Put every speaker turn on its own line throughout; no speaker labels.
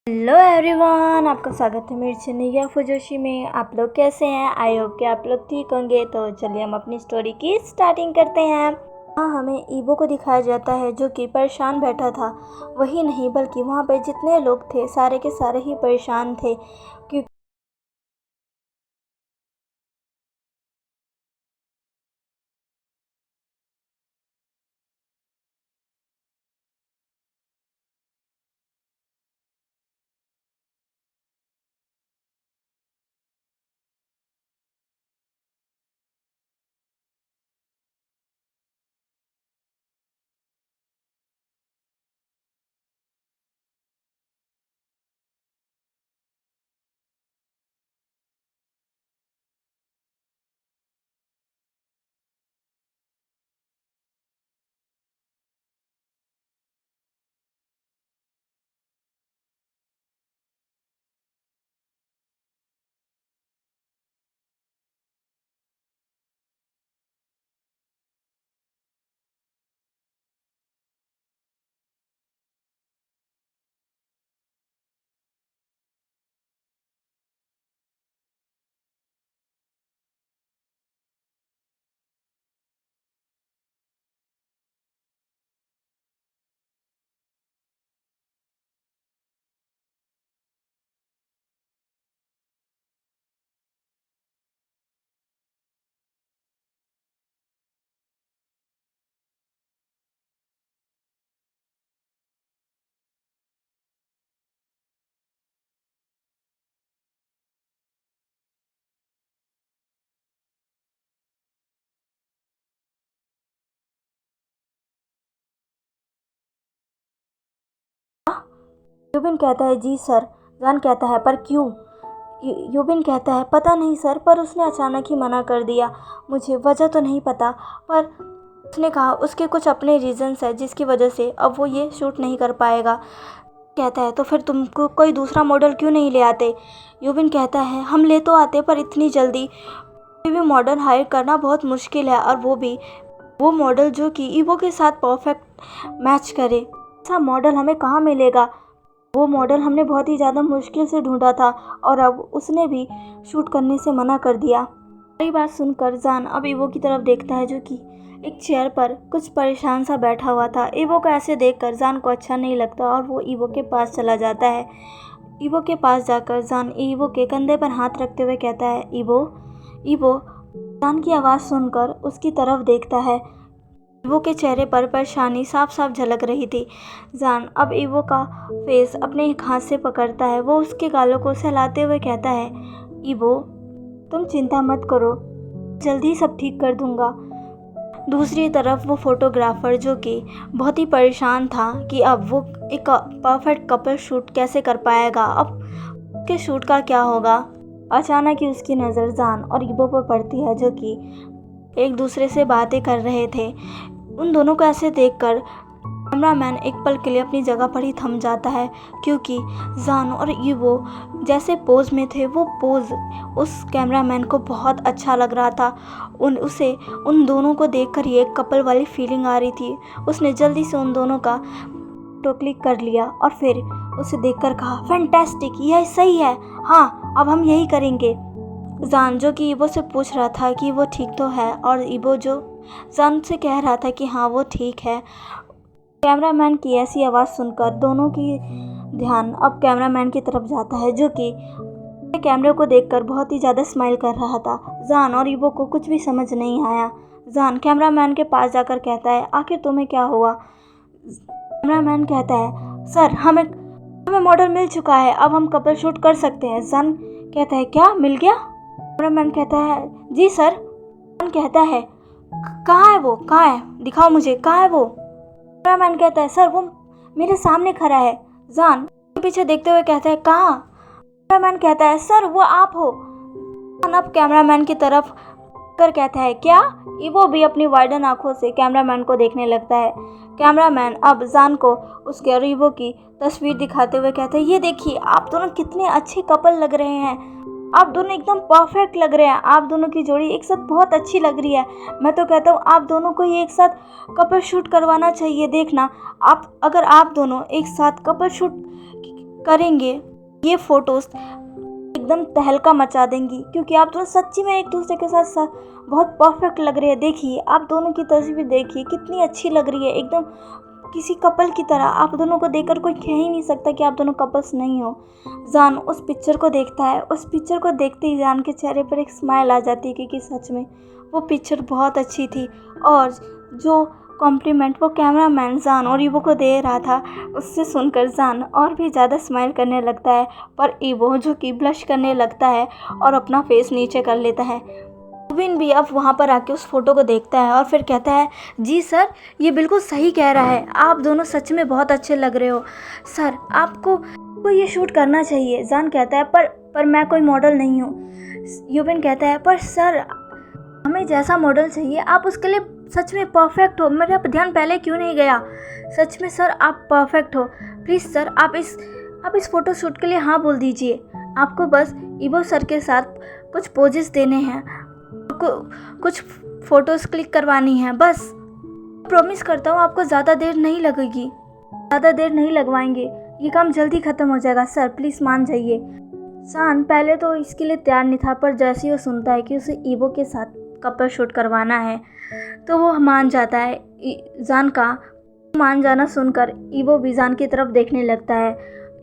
Hello everyone, आपका स्वागत है मेरी चैनल या फुजोशी में। आप लोग कैसे हैं? आई होप कि आप लोग ठीक होंगे। तो चलिए हम अपनी स्टोरी की स्टार्टिंग करते हैं। हाँ, हमें ईबो को दिखाया जाता है जो कि परेशान बैठा था। वही नहीं बल्कि वहाँ पर जितने लोग थे सारे के सारे ही परेशान थे क्योंकि यूबिन कहता है जी सर। जान कहता है पर क्यों? यूबिन कहता है पता नहीं सर, पर उसने अचानक ही मना कर दिया। मुझे वजह तो नहीं पता, पर उसने कहा उसके कुछ अपने रीजंस है जिसकी वजह से अब वो ये शूट नहीं कर पाएगा। कहता है तो फिर तुमको कोई दूसरा मॉडल क्यों नहीं ले आते? यूबिन कहता है हम ले तो आते पर इतनी जल्दी कोई भी मॉडल हायर करना बहुत मुश्किल है, और वो भी वो मॉडल जो कि ईवो के साथ परफेक्ट मैच करे। ऐसा मॉडल हमें कहाँ मिलेगा? वो मॉडल हमने बहुत ही ज़्यादा मुश्किल से ढूंढा था और अब उसने भी शूट करने से मना कर दिया। सारी बात सुनकर जान अब ईवो की तरफ देखता है जो कि एक चेयर पर कुछ परेशान सा बैठा हुआ था। ईवो को ऐसे देखकर जान को अच्छा नहीं लगता और वो ईवो के पास चला जाता है। ईवो के पास जाकर जान ईवो के कंधे पर हाथ रखते हुए कहता है ईवो ईवो। जान की आवाज़ सुनकर उसकी तरफ देखता है। ईवो के चेहरे पर परेशानी साफ साफ झलक रही थी। जान अब ईवो का फेस अपने एक हाथ से पकड़ता है। वो उसके गालों को सहलाते हुए कहता है ईवो तुम चिंता मत करो, जल्दी सब ठीक कर दूंगा। दूसरी तरफ वो फोटोग्राफर जो कि बहुत ही परेशान था कि अब वो एक परफेक्ट कपल शूट कैसे कर पाएगा, अब उसके शूट का क्या होगा। अचानक ही उसकी नज़र जान और ईवो पर पड़ती है जो कि एक दूसरे से बातें कर रहे थे। उन दोनों को ऐसे देखकर कैमरामैन एक पल के लिए अपनी जगह पर ही थम जाता है क्योंकि जान और ईवो जैसे पोज में थे वो पोज उस कैमरामैन को बहुत अच्छा लग रहा था। उसे उन दोनों को देखकर ही एक कपल वाली फीलिंग आ रही थी। उसने जल्दी से उन दोनों का फोटो क्लिक कर लिया और फिर उसे देखकर कहा फैंटास्टिक, यह सही है, हाँ अब हम यही करेंगे। जान जो कि ईवो से पूछ रहा था कि वो ठीक तो है और ईवो जो जान से कह रहा था कि हाँ वो ठीक है। कैमरामैन की ऐसी आवाज़ सुनकर दोनों की ध्यान अब कैमरामैन की तरफ जाता है जो कि कैमरे को देखकर बहुत ही ज़्यादा स्माइल कर रहा था। जान और ईवो को कुछ भी समझ नहीं आया। जान कैमरामैन के पास जाकर कहता है आखिर तुम्हें क्या हुआ? कैमरामैन कहता है सर हमें हमें मॉडल मिल चुका है, अब हम कपल शूट कर सकते हैं। जान कहता है क्या मिल गया? कैमरामैन कहता है जी सर। जान कहता है कहाँ है वो, कहाँ है, दिखाओ मुझे, कहाँ है वो? कैमरामैन कहता है सर वो मेरे सामने खड़ा है। जान पीछे देखते हुए कहता है कहाँ? कैमरामैन कहता है सर वो आप हो। जान अब कैमरामैन की तरफ कर कहता है क्या? ईवो भी अपनी वाइडन आंखों से कैमरामैन को देखने लगता है। कैमरामैन अब जान को उसके और ईवो की तस्वीर दिखाते हुए कहता है ये देखिए आप दोनों कितने अच्छे कपल लग रहे हैं, आप दोनों एकदम परफेक्ट लग रहे हैं, आप दोनों की जोड़ी एक साथ बहुत अच्छी लग रही है। मैं तो कहता हूँ आप दोनों को ही एक साथ कपल शूट करवाना चाहिए। देखना आप अगर आप दोनों एक साथ कपल शूट करेंगे ये फ़ोटोज़ एकदम तहलका मचा देंगी, क्योंकि आप दोनों सच्ची में एक दूसरे के साथ बहुत परफेक्ट लग रहे हैं। देखिए, आप दोनों की तस्वीर देखिए कितनी अच्छी लग रही है, एकदम किसी कपल की तरह। आप दोनों को देखकर कोई कह ही नहीं सकता कि आप दोनों कपल्स नहीं हो। जान उस पिक्चर को देखता है, उस पिक्चर को देखते ही जान के चेहरे पर एक स्माइल आ जाती है, क्योंकि सच में वो पिक्चर बहुत अच्छी थी। और जो कॉम्प्लीमेंट वो कैमरामैन जान और ईवो को दे रहा था, उससे सुनकर जान और भी ज़्यादा स्माइल करने लगता है। पर ईवो जो कि ब्लश करने लगता है और अपना फेस नीचे कर लेता है। यूबिन भी अब वहाँ पर आके उस फोटो को देखता है और फिर कहता है, जी सर, ये बिल्कुल सही कह रहा है, आप दोनों सच में बहुत अच्छे लग रहे हो सर, आपको ये शूट करना चाहिए। जान कहता है, पर मैं कोई मॉडल नहीं हूँ। यूबिन कहता है, पर सर हमें जैसा मॉडल चाहिए आप उसके लिए सच में परफेक्ट हो, मेरा ध्यान पहले क्यों नहीं गया। सच में सर आप परफेक्ट हो, प्लीज़ सर आप इस फोटो शूट के लिए हाँ बोल दीजिए। आपको बस ईवो सर के साथ कुछ पोजेस देने हैं, कुछ फ़ोटोज़ क्लिक करवानी है, बस। प्रॉमिस करता हूँ आपको ज़्यादा देर नहीं लगेगी, ज़्यादा देर नहीं लगवाएंगे, ये काम जल्दी ख़त्म हो जाएगा सर, प्लीज़ मान जाइए। जान पहले तो इसके लिए तैयार नहीं था, पर जैसे ही वो सुनता है कि उसे ईवो के साथ कपल शूट करवाना है तो वो मान जाता है। जान का मान जाना सुनकर ईवो भी जान की तरफ देखने लगता है।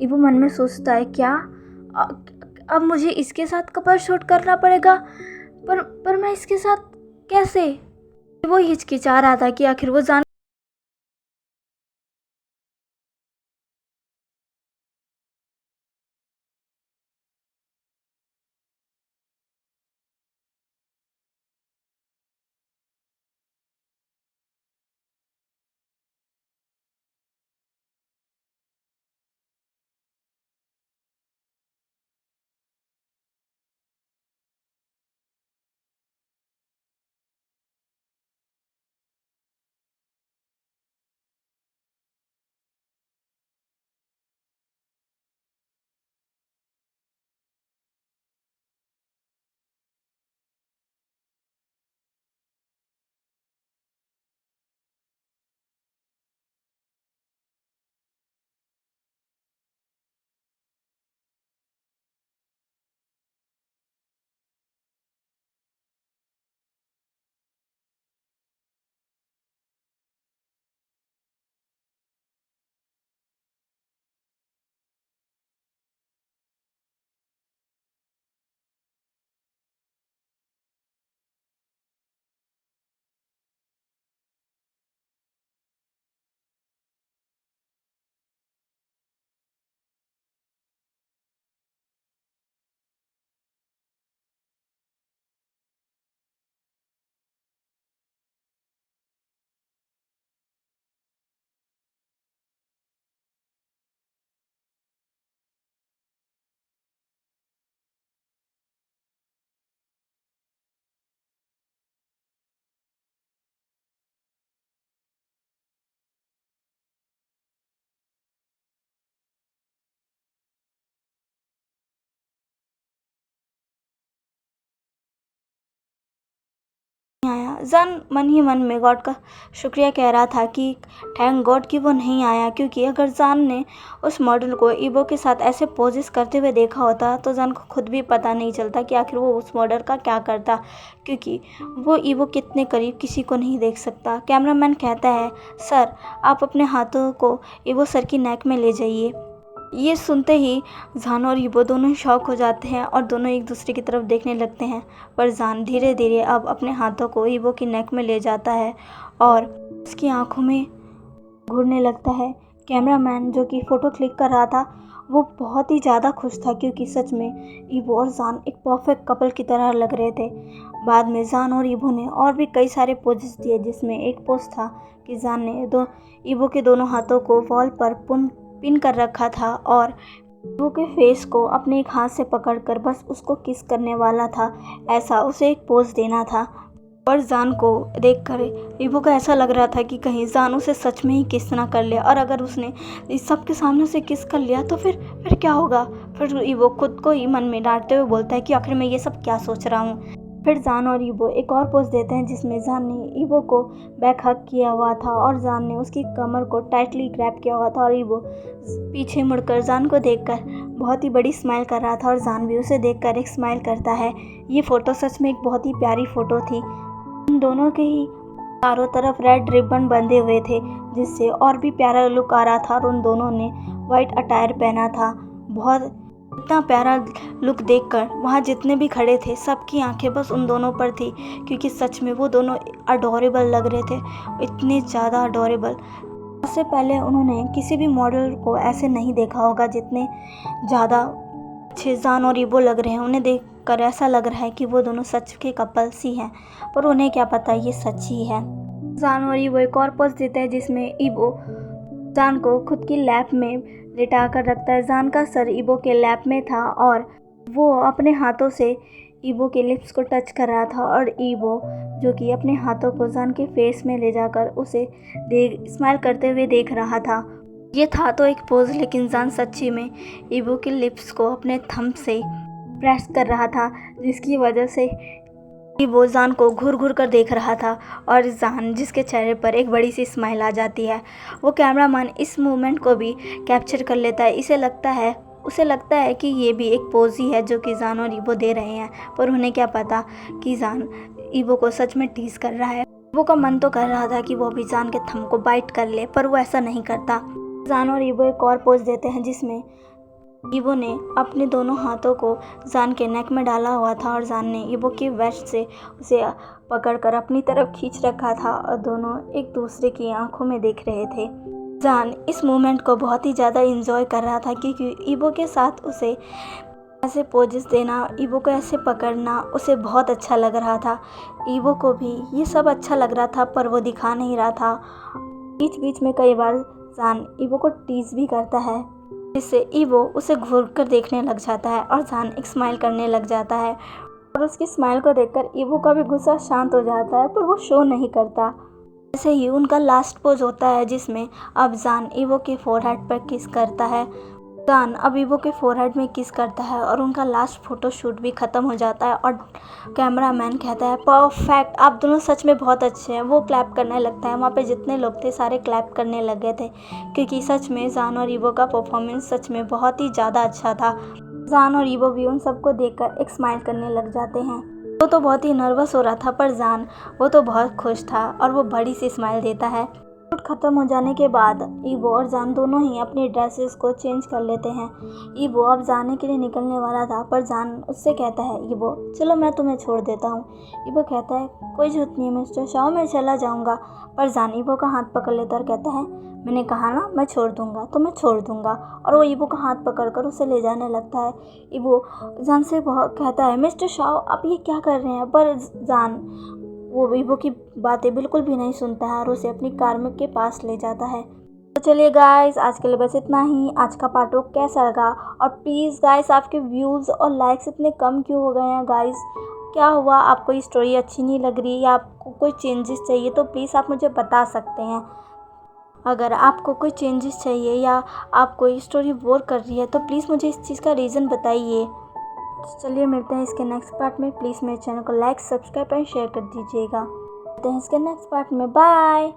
ईवो मन में सोचता है, क्या अब मुझे इसके साथ कपल शूट करना पड़ेगा, पर मैं इसके साथ कैसे। वो हिचकिचा रहा था कि आखिर वो जान नहीं आया। जान मन ही मन में गॉड का शुक्रिया कह रहा था कि थैंक गॉड कि वो नहीं आया, क्योंकि अगर जान ने उस मॉडल को ईवो के साथ ऐसे पोजेस करते हुए देखा होता तो जान को खुद भी पता नहीं चलता कि आखिर वो उस मॉडल का क्या करता, क्योंकि वो ईवो कितने करीब किसी को नहीं देख सकता। कैमरामैन कहता है, सर आप अपने हाथों को ईवो सर की नेक में ले जाइए। ये सुनते ही जान और ईवो दोनों ही शॉक हो जाते हैं और दोनों एक दूसरे की तरफ देखने लगते हैं। पर जान धीरे धीरे अब अपने हाथों को ईवो की नेक में ले जाता है और उसकी आंखों में घूरने लगता है। कैमरामैन जो कि फ़ोटो क्लिक कर रहा था वो बहुत ही ज़्यादा खुश था, क्योंकि सच में ईवो और जान एक परफेक्ट कपल की तरह लग रहे थे। बाद में जान और ईवो ने और भी कई सारे पोजेस दिए, जिसमें एक पोज था कि जान ने ईवो के दोनों हाथों को वॉल पर पिन कर रखा था और ईवो के फेस को अपने एक हाथ से पकड़कर बस उसको किस करने वाला था, ऐसा उसे एक पोज देना था। और जान को देखकर ईवो को ऐसा लग रहा था कि कहीं जान उसे सच में ही किस ना कर ले, और अगर उसने इस सब के सामने उसे किस कर लिया तो फिर क्या होगा। फिर ईवो खुद को ही मन में डांटते हुए बोलता है कि आखिर मैं ये सब क्या सोच रहा हूँ। फिर जान और ईबो एक और पोज देते हैं जिसमें जान ने ईबो को बैक हग किया हुआ था और जान ने उसकी कमर को टाइटली ग्रैब किया हुआ था और ईबो पीछे मुड़कर जान को देखकर बहुत ही बड़ी स्माइल कर रहा था और जान भी उसे देखकर एक स्माइल करता है। ये फ़ोटो सच में एक बहुत ही प्यारी फ़ोटो थी। उन दोनों के ही चारों तरफ रेड रिबन बंधे हुए थे जिससे और भी प्यारा लुक आ रहा था और उन दोनों ने वाइट अटायर पहना था। बहुत इतना प्यारा लुक देखकर वहाँ जितने भी खड़े थे सबकी आंखें बस उन दोनों पर थी क्योंकि सच में वो दोनों अडोरेबल लग रहे थे, इतने ज़्यादा अडोरेबल। उससे पहले उन्होंने किसी भी मॉडल को ऐसे नहीं देखा होगा जितने ज़्यादा अच्छे जान और ईबो लग रहे हैं। उन्हें देखकर ऐसा लग रहा है कि वो दोनों सच के कपल्स ही हैं, पर उन्हें क्या पता ये सच ही है। जान और ईबो एक और पोज देते हैं जिसमें ईबो जान को खुद की लैप में लिटा कर रखता है। जान का सर ईबो के लैप में था और वो अपने हाथों से ईबो के लिप्स को टच कर रहा था और ईबो जो कि अपने हाथों को जान के फेस में ले जाकर उसे स्माइल करते हुए देख रहा था। ये था तो एक पोज, लेकिन जान सच्ची में ईबो के लिप्स को अपने थंब से प्रेस कर रहा था जिसकी वजह से ईबो जान को घूर घूर कर देख रहा था और जान जिसके चेहरे पर एक बड़ी सी स्माइल आ जाती है। वो कैमरामैन इस मूवमेंट को भी कैप्चर कर लेता है। उसे लगता है कि ये भी एक पोज ही है जो कि जान और ईबो दे रहे हैं, पर उन्हें क्या पता कि जान ईबो को सच में टीज कर रहा है। ईबो का मन तो कर रहा था कि वो भी जान के थंब को बाइट कर ले, पर वो ऐसा नहीं करता। जान और ईबो एक और पोज देते हैं जिसमें ईबो ने अपने दोनों हाथों को जान के नेक में डाला हुआ था और जान ने ईबो की वेस्ट से उसे पकड़कर अपनी तरफ खींच रखा था और दोनों एक दूसरे की आंखों में देख रहे थे। जान इस मोमेंट को बहुत ही ज़्यादा एंजॉय कर रहा था क्योंकि ईबो के साथ उसे ऐसे पोजेस देना, ईबो को ऐसे पकड़ना उसे बहुत अच्छा लग रहा था। ईबो को भी ये सब अच्छा लग रहा था, पर वो दिखा नहीं रहा था। बीच बीच में कई बार जान ईबो को टीज भी करता है जिससे ईबो उसे घूर कर देखने लग जाता है और जान एक स्माइल करने लग जाता है और उसकी स्माइल को देखकर ईबो का भी गुस्सा शांत हो जाता है, पर वो शो नहीं करता। ऐसे ही उनका लास्ट पोज होता है जिसमें अब जान ईबो के फोरहेड पर किस करता है। जान अब ईबो के फोरहेड में किस करता है और उनका लास्ट फोटो शूट भी ख़त्म हो जाता है और कैमरामैन कहता है परफेक्ट, आप दोनों सच में बहुत अच्छे हैं। वो क्लैप करने लगता है। वहाँ पे जितने लोग थे सारे क्लैप करने लग गए थे क्योंकि सच में जान और ईबो का परफॉर्मेंस सच में बहुत ही ज़्यादा अच्छा था। जान और ईबो भी उन सबको देखकर एक स्माइल करने लग जाते हैं। वो तो बहुत ही नर्वस हो रहा था, पर जान वो तो बहुत खुश था और वो बड़ी सी स्माइल देता है। शूट खत्म हो जाने के बाद ईबो और जान दोनों ही अपनी ड्रेसेस को चेंज कर लेते हैं। ईबो अब जाने के लिए निकलने वाला था, पर जान उससे कहता है ईबो चलो मैं तुम्हें छोड़ देता हूँ। ईबो कहता है कोई जरूरत नहीं है मिस्टर शाओ, मैं चला जाऊँगा, पर जान ईबो का हाथ पकड़ लेता और कहता है मैंने कहा ना मैं छोड़ दूँगा तो मैं छोड़ दूँगा, और वो ईबो का हाथ पकड़कर उसे ले जाने लगता है। ईबो जान से बहुत कहता है मिस्टर शाओ आप ये क्या कर रहे हैं, पर जान वो ईबो की बातें बिल्कुल भी नहीं सुनता है और उसे अपनी कार में के पास ले जाता है। तो चलिए गाइस आज के लिए बस इतना ही। आज का पार्ट कैसा लगा, और प्लीज़ गाइस आपके व्यूज़ और लाइक्स इतने कम क्यों हो गए हैं गाइस, क्या हुआ, आपको ये स्टोरी अच्छी नहीं लग रही या आपको कोई चेंजेस चाहिए तो प्लीज़ आप मुझे बता सकते हैं। अगर आपको कोई चेंजेस चाहिए या आपको ये स्टोरी बोर कर रही है तो प्लीज़ मुझे इस चीज़ का रीज़न बताइए। चलिए मिलते हैं इसके नेक्स्ट पार्ट में। प्लीज़ मेरे चैनल को लाइक सब्सक्राइब एंड शेयर कर दीजिएगा। मिलते हैं इसके नेक्स्ट पार्ट में। बाय।